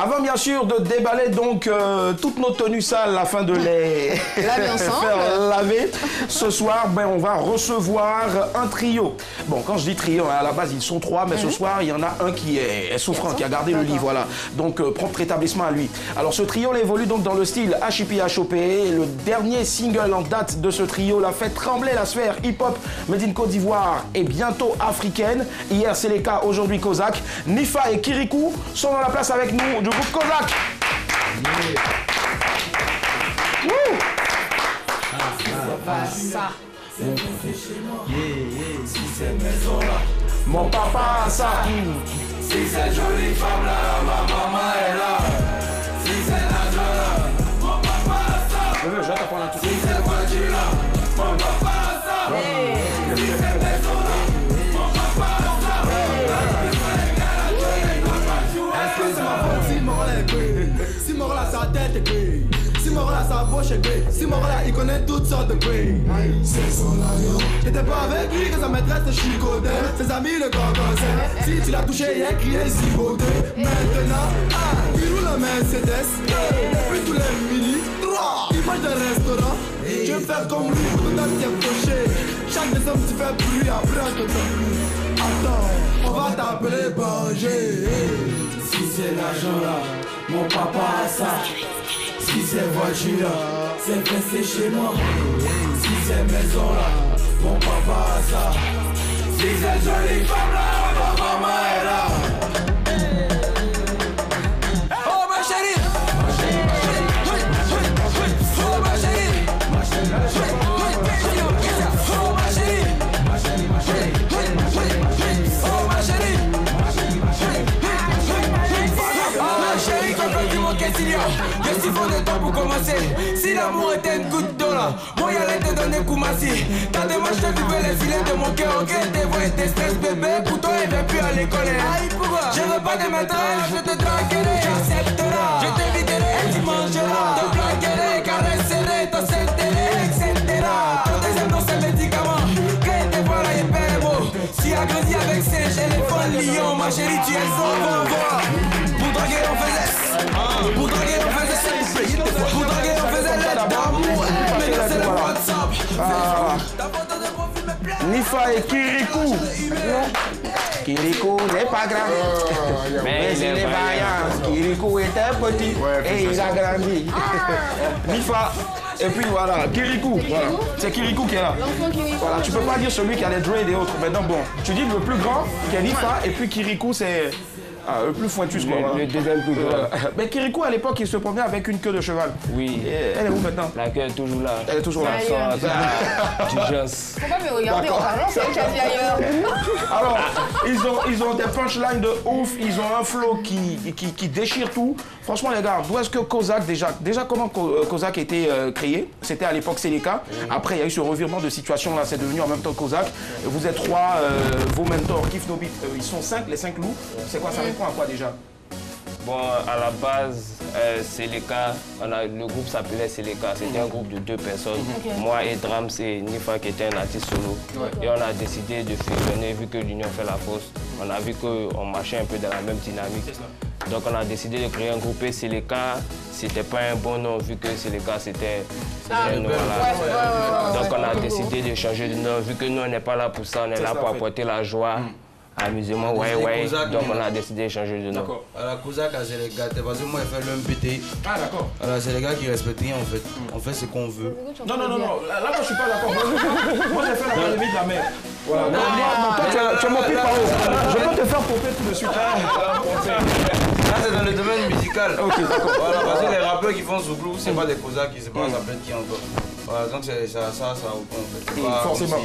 Avant bien sûr de déballer donc toutes nos tenues sales afin de les faire laver, ce soir on va recevoir un trio. Bon, quand je dis trio, à la base ils sont 3, mais ce soir il y en a un qui est souffrant, qui a gardé le lit, voilà. Donc propre rétablissement à lui. Alors ce trio évolue donc dans le style HIP-HOP. Le dernier single en date de ce trio l'a fait trembler la sphère hip-hop made in Côte d'Ivoire et bientôt africaine. Hier c'est les cas, aujourd'hui Kozak. Nifa et Kirikou sont dans la place avec nous du groupe Kozak. Si c'est maison là, mon papa a ça. Si cette jolie femme là, ma maman est là. Si c'est l'argent là, mon papa a ça. Je vais t'apprendre un truc. Si c'est voiture là, mon papa a ça. Si c'est maison là, mon papa a ça. Si mort là est gris, si mort là sa tête est gris. Si mort là sa bouche est gris, si mort là il connaît toutes sortes de gris. C'est son agneau. T'étais pas avec lui que sa maîtresse te chicotait. Ses amis le cancançaient. Si tu l'as touché, il a crié si beauté. Maintenant, il roule la Mercedes. Puis tous les mini, il mange des restaurants. Tu veux faire comme lui pour ton âme poché. Chaque des hommes tu fais bruit, après on te fait plus. Attends, on va t'appeler Banger. Si c'est l'argent là, mon papa a ça. Si c'est voiture là, c'est resté chez moi. Si c'est maison là, mon papa a ça. Si c'est jolie femme là, ma maman est là. Oh ma chérie, ma chérie, ma chérie, oh ma chérie, ma chérie, ma chérie, oh ma chérie, ma chérie, ma chérie, oh ma chérie, ma chérie, ma chérie, ma chérie, quand dis-moi qu'est-ce qu'il y a. Qu'est-ce qu'il faut de temps pour commencer? Si l'amour était une goutte d'eau là, moi y'allais te donner Koumassi. T'as des matchs de vivre les filets de mon cœur. Ok, tes voix et tes stress bébé. Pour toi il vient plus à l'école. Je veux pas de maîtresse, je te draguerai. J'accepterai, je t'éviterai. Tu mangeras, te plaquerai, caresserai, t'encerterai, etc. Ton deuxième nom c'est médicament. Quand tes voix là il perd les mots. Si a grandi avec singe, éléphant, lion. Ma chérie tu es son voir. Pour draguer on faisait. Pour draguer on faisait. Pour draguer on faisait l'aide d'amour. Maintenant c'est le WhatsApp. Nifa et Kirikou. Kirikou n'est pas grand, mais il est vaillant. Kirikou était petit et il a grandi. Nifa, et puis voilà, Kirikou. Voilà. C'est Kirikou qui est là. Voilà, tu peux pas dire celui qui a les dreads et autres. Maintenant, bon, tu dis le plus grand qui est Nifa et puis Kirikou c'est. Le plus pointu, quoi. Le deuxième plus grand. Mais Kirikou, à l'époque, il se promenait avec une queue de cheval. Oui. Et elle est où maintenant? La queue est toujours là. Elle est toujours là. Du jazz. Faut pas me regarder en parlant, c'est elle qui a dit ailleurs. Alors, ils ont des punchlines de ouf, ils ont un flow qui déchire tout. Franchement, les gars, d'où est-ce que Kozak, déjà comment Kozak a été créé? C'était à l'époque Seleka. Après, il y a eu ce revirement de situation là, c'est devenu en même temps Kozak. Vous êtes 3, vos mentors, Kif Nobit, ils sont 5, les 5 loups. C'est quoi, ça répond à quoi déjà? Bon, à la base, Seleka, le groupe s'appelait Seleka. C'était un groupe de 2 personnes. Moi et Drams et Nifa qui était un artiste solo. Et on a décidé de fusionner vu que l'union fait la force. On a vu qu'on marchait un peu dans la même dynamique. Donc on a décidé de créer un groupe et Seleka, c'était pas un bon nom vu que Seleka c'était un nom. Donc on a décidé de changer de nom vu que nous on n'est pas là pour ça, on est là pour apporter la joie. Amusement, ouais. Donc on a décidé de changer de nom. D'accord. Alors Kozak, c'est les gars, parce que moi je fais l'MPT. Ah d'accord. Alors c'est les gars qui respectent rien en fait. On fait ce qu'on veut. Non. Là moi je suis pas d'accord. Moi j'ai fait l'académie de la mer. Voilà. Toi tu es mon pire parole. Je peux te faire pomper tout de suite. Là c'est dans le domaine musical. Ok, d'accord. Voilà, parce que les rappeurs qui font ce groupe, c'est pas des Kozak, c'est pas ça s'appelle qui encore. Voilà, donc ça en fait. Forcément.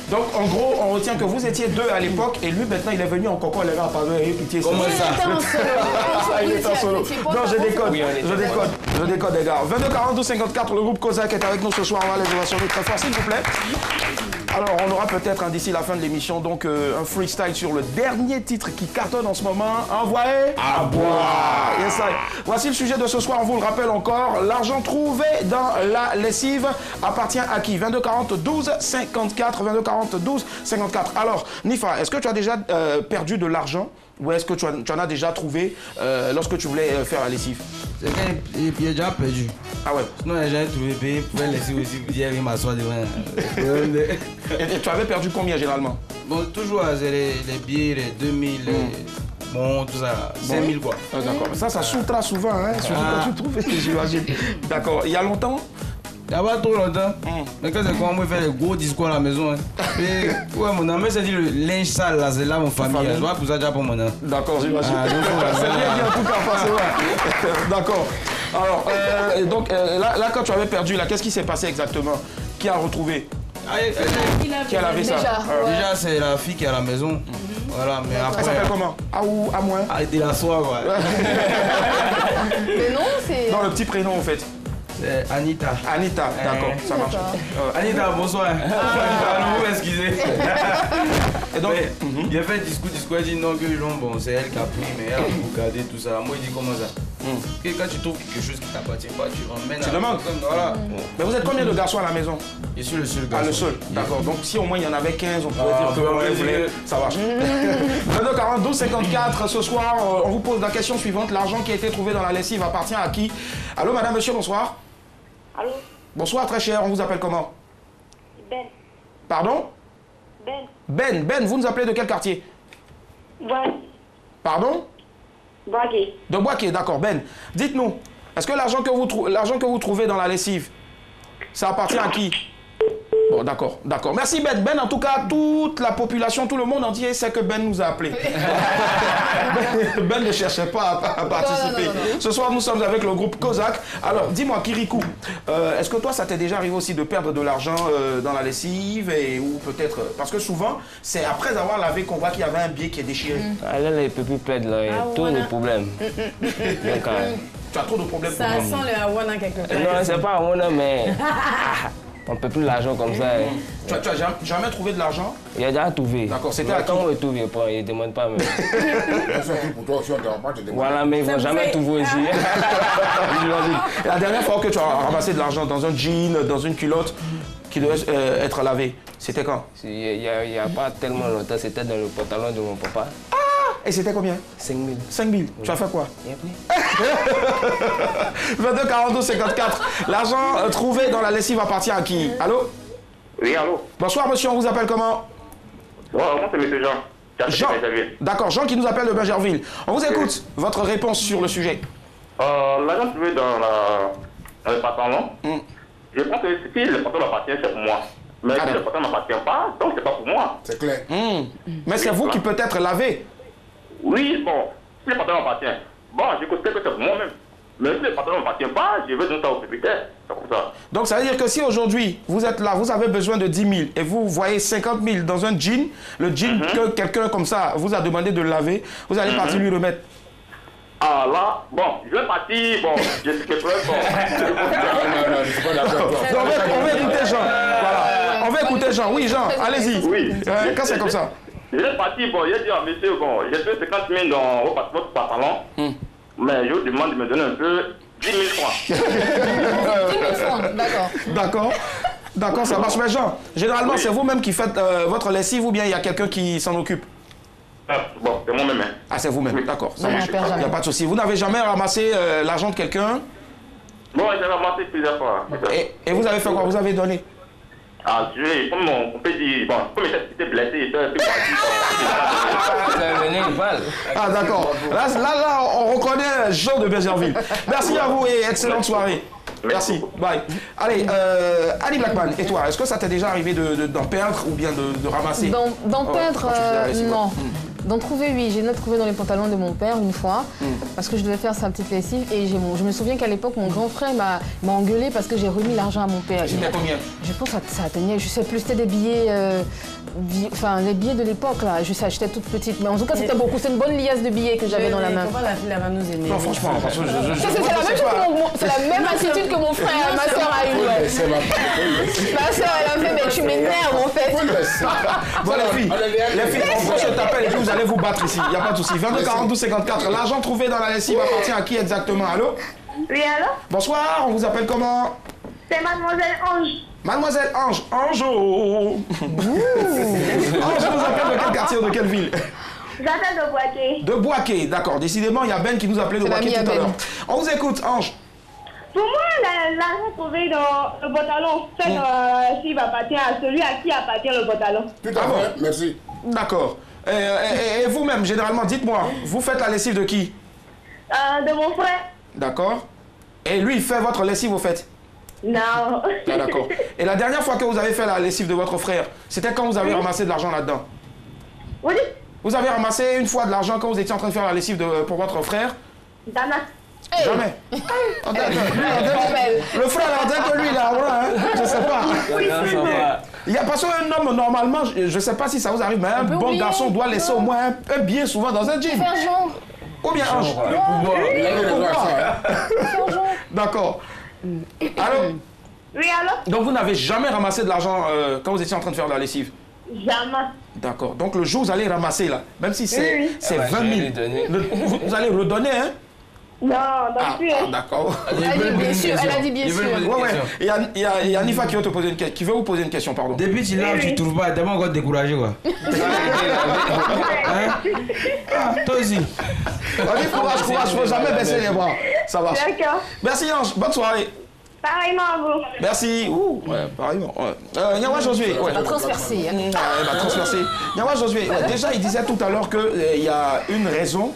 Donc en gros, on retient que vous étiez 2 à l'époque et lui maintenant il est venu en concours les gars, pardon, et pitié. Comment ça? Il est en solo. Non, je décode les gars. 22 42 54, le groupe Kozak est avec nous ce soir, on va les ovationner très fort s'il vous plaît. Alors, on aura peut-être d'ici la fin de l'émission donc un freestyle sur le dernier titre qui cartonne en ce moment. Envoyé à boire. Yes, I. Voici le sujet de ce soir. On vous le rappelle encore. L'argent trouvé dans la lessive appartient à qui? 22 40 12 54. 22 40 12 54. Alors, Nifa, est-ce que tu as déjà perdu de l'argent? Ou est-ce que tu en as déjà trouvé lorsque tu voulais faire la lessive? C'est qu'il est déjà perdu. Ah ouais. Sinon, les gens trouvé payé, pouvaient laisser aussi pour dire il m'assoit devant. Et tu avais perdu combien généralement? Bon, toujours c'est les billets, les 2000, bon, tout ça, 5000 quoi. Ah, d'accord. Ça soutra souvent, hein, surtout quand tu trouves, j'imagine. D'accord. Il y a longtemps? Il n'y a pas trop longtemps. Mais quand c'est quoi, moi, je fais des gros discours à la maison. Hein. Et ouais, mon ami s'est dit le linge sale, là, c'est là mon famille. Je vois pour ça déjà pour mon nom. D'accord, j'imagine. C'est bien dit en tout cas, forcément. D'accord. Alors, donc là, quand tu avais perdu, là, qu'est-ce qui s'est passé exactement? Qui a retrouvé? Qui a lavé ça? Déjà, c'est la fille qui est à la maison. Voilà, mais après. Elle s'appelle comment? À ou à moins? Elle était la soie, quoi. Mais non, c'est. Non, le petit prénom en fait. C'est Anita. Anita, d'accord, ça marche. Anita, bonsoir. Vous m'excusez. Et donc, il a fait discours, il dit non, que bon, c'est elle qui a pris, mais elle a regardé tout ça. Moi, il dit comment ça? Que quand tu trouves quelque chose qui t'appartient pas, tu emmènes. Tu demandes. Voilà. Mais vous êtes combien de garçons à la maison? Je suis le seul garçon. Ah, le seul, d'accord. Donc si au moins il y en avait 15, on pourrait dire que ça marche. 22 40 12 54, ce soir, on vous pose la question suivante. L'argent qui a été trouvé dans la lessive appartient à qui? Allô, madame, monsieur, bonsoir. Allô? Bonsoir, très cher. On vous appelle comment? Ben. Pardon? Ben. Ben, vous nous appelez de quel quartier? Boaké. Pardon? Boaké. De Boaké, d'accord. Ben, dites-nous, est-ce que l'argent que vous trouvez dans la lessive, ça appartient à qui? Bon, d'accord, d'accord. Merci Ben. Ben, en tout cas, toute la population, tout le monde entier sait que Ben nous a appelés. Ben ne cherchait pas à participer. Non. Ce soir, nous sommes avec le groupe Kozak. Alors, dis-moi, Kirikou, est-ce que toi, ça t'est déjà arrivé aussi de perdre de l'argent dans la lessive ou peut-être... Parce que souvent, c'est après avoir lavé qu'on voit qu'il y avait un billet qui est déchiré. Ah là, les pépus plaident, là, il y a tous les problèmes. Donc, tu as trop de problèmes. Ça sent le Awana quelque part. Non, c'est pas Awana, mais... On ne peut plus l'argent comme ça. Tu n'as jamais trouvé de l'argent? Il a déjà trouvé. D'accord, c'était à qui? Quand on trouve, il ne demande pas. Mais... Voilà, mais ils ne vont jamais trouver aussi. La dernière fois que tu as ramassé de l'argent dans un jean, dans une culotte qui devait être lavée, c'était quand? Il n'y a pas tellement longtemps, c'était dans le pantalon de mon papa. Et c'était combien? 5 000. 5 000. Tu as fait quoi? Il y a plus. 22 42 54. L'argent trouvé dans la lessive appartient à qui? Allô? Oui, allô? Bonsoir, monsieur, on vous appelle comment? Moi, c'est monsieur Jean. Jean. D'accord, Jean qui nous appelle de Bergerville. On vous écoute. Votre réponse sur le sujet. L'argent trouvé dans le pantalon, je pense que si le pantalon appartient, c'est pour moi. Mais si le pantalon n'appartient pas, donc c'est pas pour moi. C'est clair. Mais c'est vous qui peut-être lavé. Oui, bon, si le pantalon appartient, bon, j'écoute que c'est pour moi-même. Mais si le pantalon n'appartient pas, je veux donner ça au propriétaire. C'est comme ça. Donc ça veut dire que si aujourd'hui, vous êtes là, vous avez besoin de 10 000 et vous voyez 50 000 dans un jean, le jean que quelqu'un comme ça vous a demandé de laver, vous allez partir lui remettre. Ah là, bon, je vais partir, bon, je suis quelqu'un, bon. On va écouter Jean. Voilà. On va écouter Jean. Oui, Jean, allez-y. Oui. Quand c'est comme ça. Je vais partir, bon, j'ai dit à monsieur, bon, j'ai fait 50 000 dans votre pantalon, mais je vous demande de me donner un peu 10 000 francs. 10 000 francs, d'accord. D'accord. D'accord, ça marche. Mais Jean, généralement, c'est vous-même qui faites votre lessive ou bien il y a quelqu'un qui s'en occupe? Bon, c'est moi-même. Ah, c'est vous-même, oui. D'accord. Ça marche. Il n'y a pas de souci. Vous n'avez jamais ramassé l'argent de quelqu'un? Bon, j'ai ramassé plusieurs fois. Et vous avez fait quoi? Vous avez donné? Ah, comme on peut dire, bon, comme il était blessé, Ah, d'accord. Là, on reconnaît Jean de Bergerville. Merci à vous et excellente soirée. Merci. Bye. Allez, Annie Blackman, et toi, est-ce que ça t'est déjà arrivé d'en perdre ou bien de ramasser? D'en perdre, non. D'en trouver, oui. J'ai trouvé dans les pantalons de mon père une fois, parce que je devais faire sa petite lessive. Et je me souviens qu'à l'époque, mon grand frère m'a engueulé parce que j'ai remis l'argent à mon père. C'était combien? Je pense que ça atteignait, je sais plus, c'était des billets, enfin les billets de l'époque là. Je sais, j'étais toute petite, mais en tout cas c'était beaucoup. C'est une bonne liasse de billets que j'avais dans la main. Comment la fille va nous aimer? Non, franchement, parce que c'est la même attitude que mon frère, ma soeur a eu. Ma soeur, elle a fait, mais tu m'énerves en fait. Bon, les filles, on prend cet appel et puis vous allez vous battre ici, il n'y a pas de souci. 22 42 54, l'argent trouvé dans la lessive appartient à qui exactement? Allô? Oui, allô? Bonsoir, on vous appelle comment? C'est Mademoiselle Ange. Mademoiselle Ange, Angeau. Ange vous appelle de quel quartier ou de quelle ville? J'appelle de Boaké. De Boaké, d'accord. Décidément, il y a Ben qui nous appelait de Boaké tout à l'heure. On vous écoute, Ange. Pour moi, l'argent trouvé dans le pantalon, fait s'il appartient à celui à qui appartient le pantalon. Tout à fait, merci. D'accord. Et vous-même, généralement, dites-moi, vous faites la lessive de qui? De mon frère. D'accord. Et lui, il fait votre lessive, au fait? Non. Ah, d'accord. Et la dernière fois que vous avez fait la lessive de votre frère, c'était quand vous avez ramassé de l'argent là-dedans? Oui. Vous avez ramassé une fois de l'argent quand vous étiez en train de faire la lessive pour votre frère? Dana. Hey. Jamais. Le frère a dit que lui, il a je sais pas. Il y a parce qu'un homme, normalement, je sais pas si ça vous arrive, mais un bon garçon doit laisser au moins un billet souvent dans un jean. Ou bien Ange. D'accord. Allô? Oui, allô? Donc vous n'avez jamais ramassé de l'argent quand vous étiez en train de faire la lessive? Jamais. D'accord. Donc le jour où vous allez ramasser là, même si c'est 20 000, vous allez le donner, hein? Non, plus. D'accord. Elle a dit bien sûr, elle a dit bien sûr. Il y a Nifa qui veut te poser une question, qui veut vous poser une question, pardon. Depuis tu l'as, tu trouves pas, tellement encore découragé quoi. Toi aussi. Allez, courage, faut jamais baisser les bras. Ça va. D'accord. Merci Ange, bonne soirée. Pareillement à vous. Merci. Ouh, ouais, pareillement. Nyawa Josué. On va transpercer. Elle va transpercer. Nyawa Josué, déjà il disait tout à l'heure qu'il y a une raison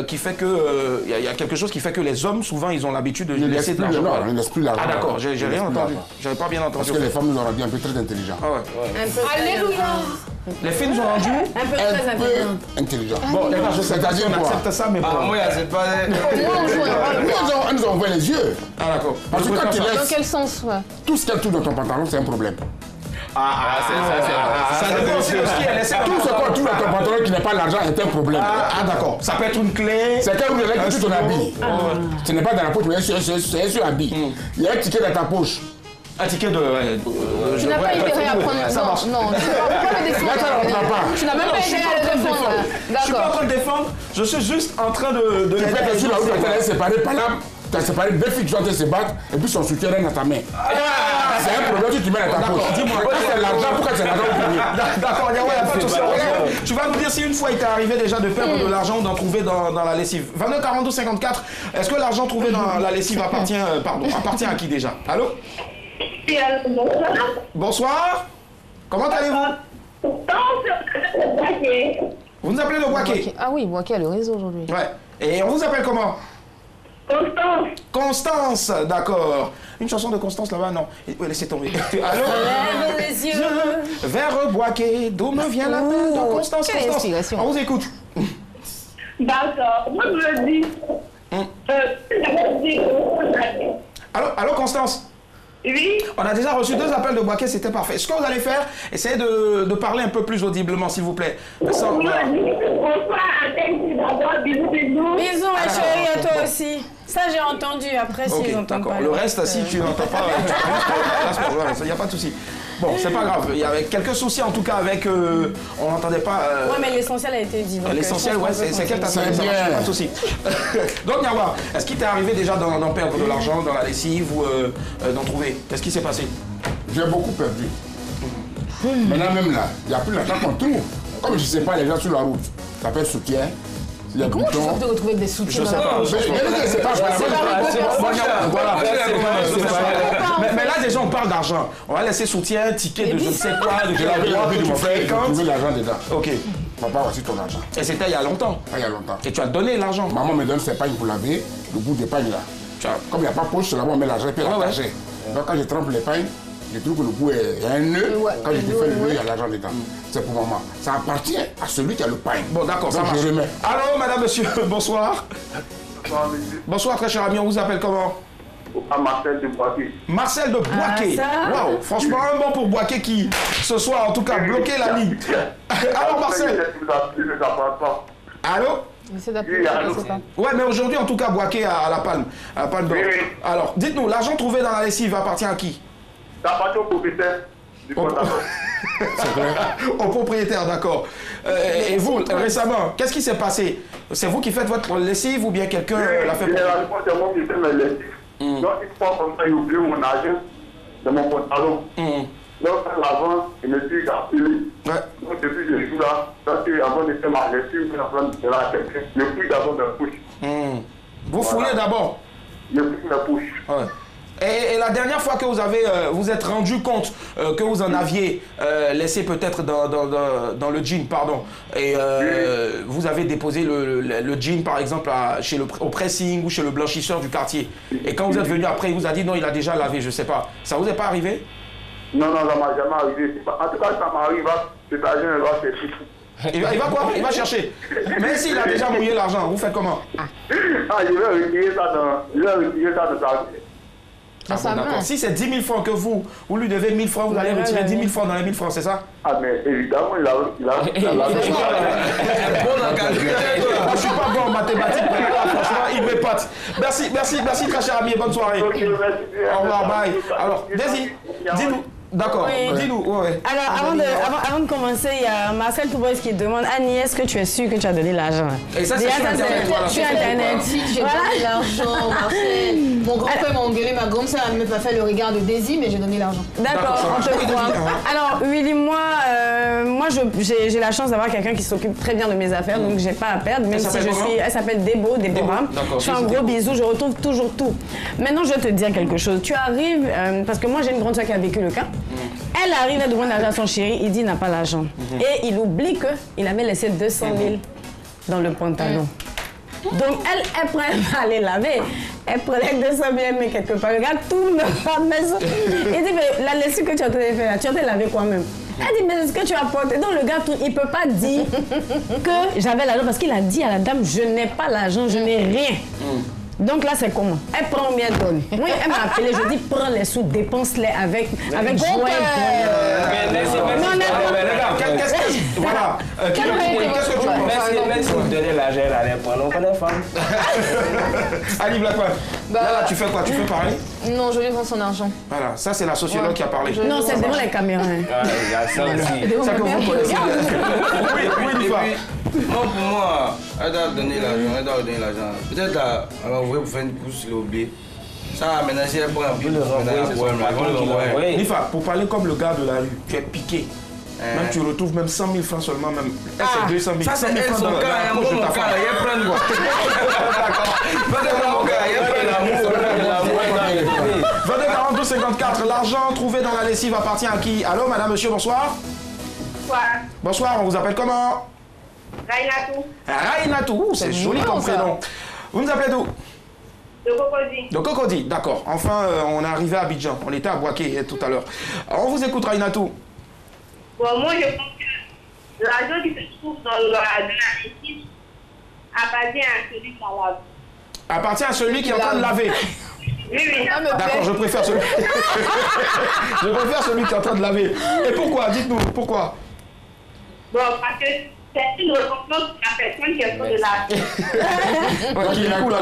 qui fait que il y a quelque chose qui fait que les hommes souvent ils ont l'habitude de laisser de l'argent. Ils ne laissent plus l'argent. Ah d'accord, j'ai rien entendu. J'avais pas bien entendu. Parce que les femmes nous ont rendu un peu très intelligents. Ah ouais. Alléluia. Les filles nous ont rendu un peu très intelligents. Bon, les gars, je sais pas si on accepte ça, mais bon. Moi, c'est pas. Ils nous ont ouvert les yeux. Ah d'accord. Parce que quand tu laisses. Dans quel sens, ouais? Tout ce qu'elle trouve dans ton pantalon, c'est un problème. Ça dépend aussi de ce qui est laissé. Tout ce qu'on trouve dans ton pantalon qui n'est pas l'argent est un problème. Ah d'accord. Ça peut être une clé. C'est quand vous avez tout ton habit. Ce n'est pas dans la poche, mais c'est sur habit. Il y a un ticket dans ta poche. Un ticket de... Tu n'as pas intérêt à prendre... Ça marche. Non, tu ne vas pas le défendre. Tu n'as même pas intérêt à le défendre. Je ne suis pas en train de défendre, je suis juste en train de... Tu peux être sur la route, tu es séparé par là. Tu as séparé deux filles qui sont en train de se battre et puis son soutien dans ta main. C'est un problème que tu mets dans ta poche. Dis-moi, c'est l'argent, pourquoi c'est l'argent pour lui? D'accord, il n'y a pas de souci. Tu vas nous dire si une fois il t'est arrivé déjà de perdre de l'argent ou d'en trouver dans la lessive. 22 42 54, est-ce que l'argent trouvé dans la lessive appartient à qui déjà? Allô? Bonsoir. Comment allez-vous? Vous nous appelez de Boaké? Ah oui, Boaké a le réseau aujourd'hui. Ouais. Et on vous appelle comment? Constance. Constance, d'accord. Une chanson de Constance là-bas, non. Oui, laissez tomber. Allô? Lève les yeux. Vers Boaké, d'où me vient l'appel de Constance? Quelle inspiration. On vous écoute. D'accord. Moi, je le dis. Allô, Constance? Oui. On a déjà reçu 2 appels de Boaké, c'était parfait. Ce que vous allez faire, essayez de parler un peu plus audiblement, s'il vous plaît. Bonsoir, bisous, ma chérie, à toi aussi. Ça, j'ai entendu. Après, si ils n'entendent pas. Le reste, si tu n'entends pas, il n'y a pas de souci. Bon, c'est pas grave. Il y avait quelques soucis, en tout cas, avec... on n'entendait pas... Ouais, mais l'essentiel a été dit. L'essentiel, ouais, c'est qu'elle t'a fait. Ça marche, pas de souci. Donc, Nyawa, est-ce qu'il t'est arrivé déjà d'en perdre de l'argent dans la lessive ou d'en trouver? Qu'est-ce qui s'est passé? J'ai beaucoup perdu. Maintenant, même là, il n'y a plus l'argent qu'on trouve. Comme je ne sais pas, les gens sur la route, ça peut être soutien. Comment tu vas te retrouver avec des soutiens? Je sais pas. Mais là, déjà, on parle d'argent. On va laisser soutien, ticket de je ne sais quoi, de de mon frère, j'ai trouvé l'argent dedans. Ok. Papa, voici ton argent. Et c'était il y a longtemps? Il y a longtemps. Et tu as donné l'argent? Maman me donne ses pagnes pour laver, le bout des pagnes là. Comme il n'y a pas de poche, là-bas on met l'argent et puis la cacher. Donc quand je trempe les pagnes, je trouve que le bout est un nœud. Quand je te fais le nœud, il y a l'argent dedans. C'est pour maman. Ça appartient à celui qui a le pain. Bon, d'accord, ça marche. Je remets. Allô, madame, monsieur, bonsoir. Bonsoir, très cher ami, on vous appelle comment? Marcel de Boaké. Marcel de Boaké. Waouh, franchement, un bon pour Boaké qui, ce soir, en tout cas, bloqué la ligne. Alors, Marcel. Allô? Ouais, mais aujourd'hui, en tout cas, Boaké à la Palme. À la Palme d'Or. Alors, dites-nous, l'argent trouvé dans la lessive appartient à qui? Ça appartient au propriétaire du pantalon. Au propriétaire, d'accord. Et vous, récemment, qu'est-ce qui s'est passé? C'est vous qui faites votre lessive ou bien quelqu'un l'a fait? C'est moi qui fais mes lessives. Donc, il faut comme ça, il oublie mon argent de mon pantalon. Donc, avant, il me dit d'appeler. Donc, depuis que je joue là, parce qu'avant de faire ma lessive, je suis en train de faire la quelqu'un. Je fouille d'abord mes poches. Vous fouillez d'abord? Je fouille mes poches. Et la dernière fois que vous avez vous êtes rendu compte que vous en aviez laissé peut-être dans le jean, pardon, et vous avez déposé le jean par exemple au pressing ou chez le blanchisseur du quartier, et quand vous êtes venu après, il vous a dit non, il a déjà lavé, je sais pas. Ça vous est pas arrivé? Non, ça m'a jamais arrivé. En tout cas, ça m'arrive, cet argent va chercher. Il va quoi? Il va chercher. Mais s'il a déjà mouillé l'argent, vous faites comment? Je vais retirer ça de sa vie. Si c'est 10 000 francs que vous lui devez 1000 francs, vous allez retirer 10 000 francs dans les 1000 francs, c'est ça? Ah, mais évidemment, il a je suis pas bon en mathématiques, franchement, il m'épate. Merci, très cher ami, bonne soirée. Au revoir, bye. Alors, Daisy, dis-nous. D'accord, dis-nous. Alors, avant de commencer, il y a Marcel Toubois qui demande Annie, est-ce que tu es sûr que tu as donné l'argent? Et ça, c'est sur Internet. Si, j'ai donné l'argent, Marcel. Mon grand-père m'a engueulé, ma grande sœur n'a pas fait le regard de Daisy, mais j'ai donné l'argent. D'accord, on te croit. Alors, Willy, moi j'ai la chance d'avoir quelqu'un qui s'occupe très bien de mes affaires, donc j'ai pas à perdre, même si elle s'appelle Déborah. Je fais un gros bisou, je retrouve toujours tout. Maintenant, je vais te dire quelque chose. Tu arrives, parce que moi j'ai une grande sœur qui a vécu le cas. Elle arrive à demander l'argent à son chéri, il dit il n'a pas l'argent. Et il oublie qu'il avait laissé 200 000 dans le pantalon. Donc elle prend à aller laver. Elle prenait 200 000, elle met quelque part. Regarde tout le maison. Il dit mais la lessive que tu as en train de faire, tu as lavé quoi même? Elle dit mais est-ce que tu as porté? Donc le gars, il ne peut pas dire que j'avais l'argent parce qu'il a dit à la dame je n'ai pas l'argent, je n'ai rien. Donc là, c'est comment? Elle prend combien de donne? Oui, elle m'a appelé, je dis prends les sous, dépense-les avec joie. Voilà. Qu'est-ce que tu penses? Même si vous donnez l'argent, elle allait prendre. On connaît femme. Ali Blackman, là, tu fais quoi? Tu fais parler? Non, je lui rends son argent. Voilà, ça, c'est la sociologue qui a parlé. Non, c'est devant les caméras. Il y a ça aussi. Ça que vous connaissez. Oui, Non, pour moi, elle doit donner l'argent, Peut-être elle va ouvrir pour faire une course, il a oublié. Ça, maintenant, si elle prend un peu de renvoyer, Nifa, pour parler comme le gars de la rue, tu es piqué. Même tu retrouves même 100 000 francs seulement, même. C'est 200 000. Ça, c'est elle, son cas, il y a un bon cas, il y a plein de quoi. D'accord. 22,54. L'argent trouvé dans la lessive appartient à qui? Allô, madame, monsieur, bonsoir. Bonsoir. Bonsoir, on vous appelle comment? Rainatou. Rainatou, c'est joli comme prénom. Vous nous appelez d'où? De Cocody. De Cocody, d'accord. Enfin, on est arrivé à Abidjan. On était à Boaké tout à l'heure. On vous écoute, Rainatou. Bon, moi, je pense que l'argent qui se trouve dans la lessive appartient à celui qui la lave. Appartient à celui qui est en train de laver. Oui. D'accord, je préfère celui. Je préfère celui qui est en train de laver. Et pourquoi? Dites-nous, pourquoi? Bon, parce que c'est une récompense pour la personne qui est en train de laver. Qui est cool,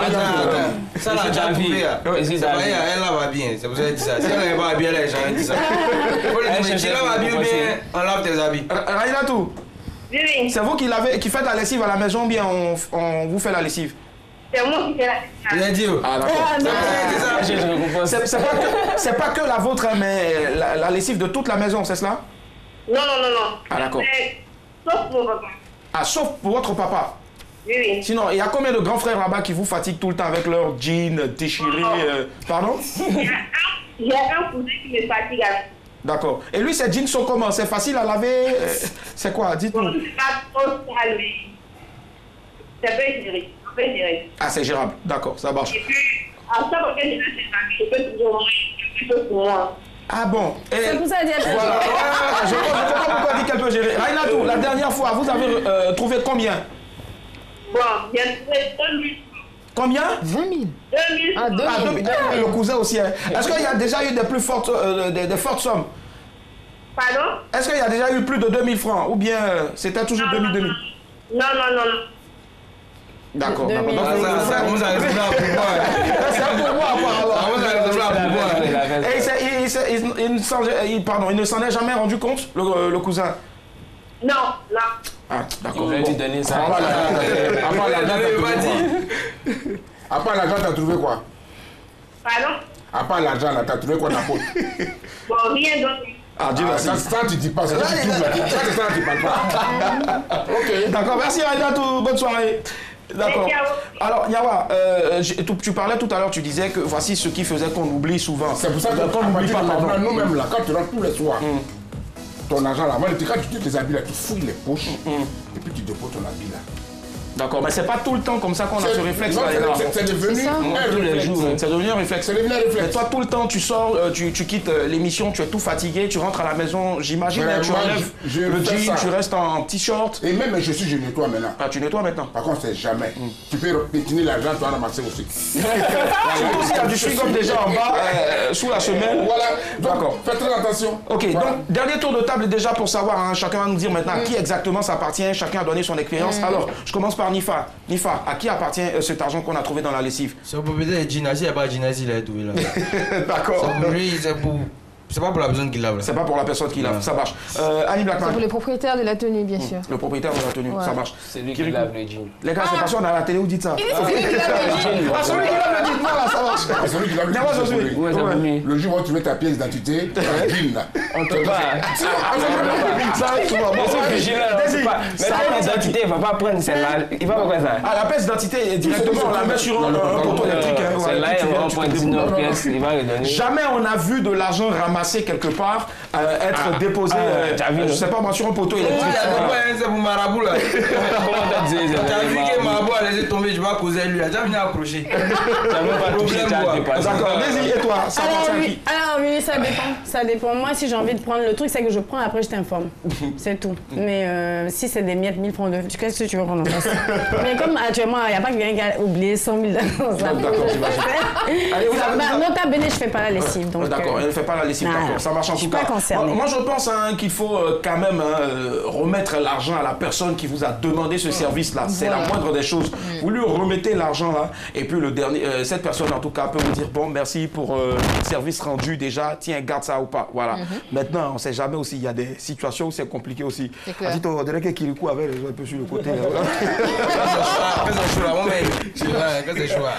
ça l'a déjà trouvé. Elle va bien, c'est pour ça qu'elle dit ça. Si elle va bien, elle n'a jamais dit ça. Si elle va bien, on lave tes habits. Rainatou, c'est vous qui faites la lessive à la maison ou bien on vous fait la lessive? C'est moi qui fais la lessive. Il a dit où? Ah d'accord. C'est pas que la vôtre, mais la lessive de toute la maison, c'est cela? Non. Ah d'accord. Sauf pour mon papa. Ah, sauf pour votre papa? Oui. Sinon, il y a combien de grands frères là-bas qui vous fatiguent tout le temps avec leurs jeans déchirés? Pardon? J'ai un cousin qui me fatigue avec. D'accord. Et lui, ses jeans sont comment? C'est facile à laver? C'est quoi? Dites-nous. C'est pas trop sale, mais ça peut être géré. Ah, c'est gérable. D'accord, ça marche. Et puis, à chaque fois que je vais chez ma je peux toujours manger quelque chose pour moi. Ah bon? C'est pour ça qu'elle dit voilà. Je ne sais pas pourquoi elle dit qu'elle peut gérer. Rainatou, la dernière fois, vous avez trouvé combien? Bon, j'ai trouvé 2000. Combien? 20 000. 2000. Ah, 2000. Le cousin aussi. Hein. Est-ce qu'il y a déjà eu des plus fortes, des fortes sommes? Pardon? Est-ce qu'il y a déjà eu plus de 2000 francs? Ou bien c'était toujours 2000? Non. D'accord, d'accord. Ça commence à ressembler à pouvoir. C'est un pouvoir, apparemment. Ça commence à ressembler à pouvoir. Il ne s'en est jamais rendu compte, le cousin? Non. Ah, d'accord. Vous allez lui donner ça. À part l'argent, t'as trouvé quoi? Pardon? À part l'argent, t'as trouvé quoi ta pote? Bon, rien d'autre. Ah, Dieu merci. Ça, tu dis pas. Ça, tu parles pas. Ok, d'accord. Merci, Rainatou. Bonne soirée. D'accord. Alors, Yawa, tu parlais tout à l'heure, tu disais que voici ce qui faisait qu'on oublie souvent. C'est pour ça qu'on n'oublie pas maintenant. Nous-mêmes, là, quand tu rentres tous les soirs, ton argent là, quand tu tes habits là, tu fouilles les poches et puis tu déposes ton habit là. D'accord, mais c'est pas tout le temps comme ça qu'on a ce réflexe. C'est devenu tous les jours. C'est devenu un réflexe. C'est devenu un réflexe. Mais toi, tout le temps, tu sors, tu quittes l'émission, tu es tout fatigué, tu rentres à la maison, j'imagine, tu enlèves le jean, tu restes en t-shirt. Et même je nettoie maintenant. Ah, tu nettoies maintenant? Par contre, c'est jamais. Tu peux pétiner l'argent, tu vas ramasser aussi. Surtout s'il y a du chewing-gum déjà en bas, sous la semelle. Voilà, d'accord. Faites très attention. Ok, donc, dernier tour de table déjà pour savoir, chacun va nous dire maintenant à qui exactement ça appartient, chacun a donné son expérience. Alors, je commence par Nifa. Nifa, à qui appartient cet argent qu'on a trouvé dans la lessive? C'est au propriétaire de Ginazi, il n'y a pas Ginazi, il a trouvé là. D'accord. C'est pas pour la personne qui lave. C'est pas pour la personne qui lave, ça marche. Annie Blackman. C'est pour les propriétaires de la tenue, bien sûr. Le propriétaire de la tenue, ça marche. C'est lui qui lave le jean. Les gars, c'est pas sûr, on a la télé, vous dites ça. Il dit c'est lui qui lave le jean. Ah, celui qui lave le jean, voilà, ça marche. C'est celui qui lave le jean. Le jour où tu mets ta pièce d'identité, tu as jean là. On te bat. Ça, tu vois, bon, c'est jean là, mais la pièce d'identité, il va pas prendre celle-là. Il va pas prendre ça. Ah, la pièce d'identité, directement, on la met sur un poteau électrique. Celle-là, il va prendre 19 pièces, il va les donner. Jamais on a vu de l'argent ramassé quelque part être déposé, je sais pas moi, sur un poteau électrique. C'est pour Marabout là. Comment t'as dit? T'as vu que Marabout a laissé tomber, je vais causer lui. J'ai venu accrocher. D'accord, vas-y, et toi? Ça appartient à qui? Alors oui, ça dépend. Ça dépend. Moi, si j'ai envie de prendre le truc, c'est que je prends, après je t'informe. C'est tout. Mais si c'est des miettes, 1000 francs de... Qu'est-ce que tu veux qu'on en fasse? Mais comme actuellement, il n'y a pas quelqu'un qui a oublié 100 000 dans sa D'accord, j'imagine. Nota bene, je ne fais pas la lessive. D'accord, elle ne fait pas la lessive, d'accord. Ça marche en tout cas. Moi, je pense qu'il faut quand même remettre l'argent à la personne qui vous a demandé ce service-là. C'est la moindre des choses. Vous lui remettez l'argent là, et puis le dernier, cette personne en tout cas peut vous dire bon, merci pour le service rendu déjà. Tiens, garde ça ou pas. Voilà. Maintenant, on ne sait jamais aussi. Il y a des situations où c'est compliqué aussi. C'est clair. On dirait que Kirikou avait un peu sur le côté. Quand c'est chaud là,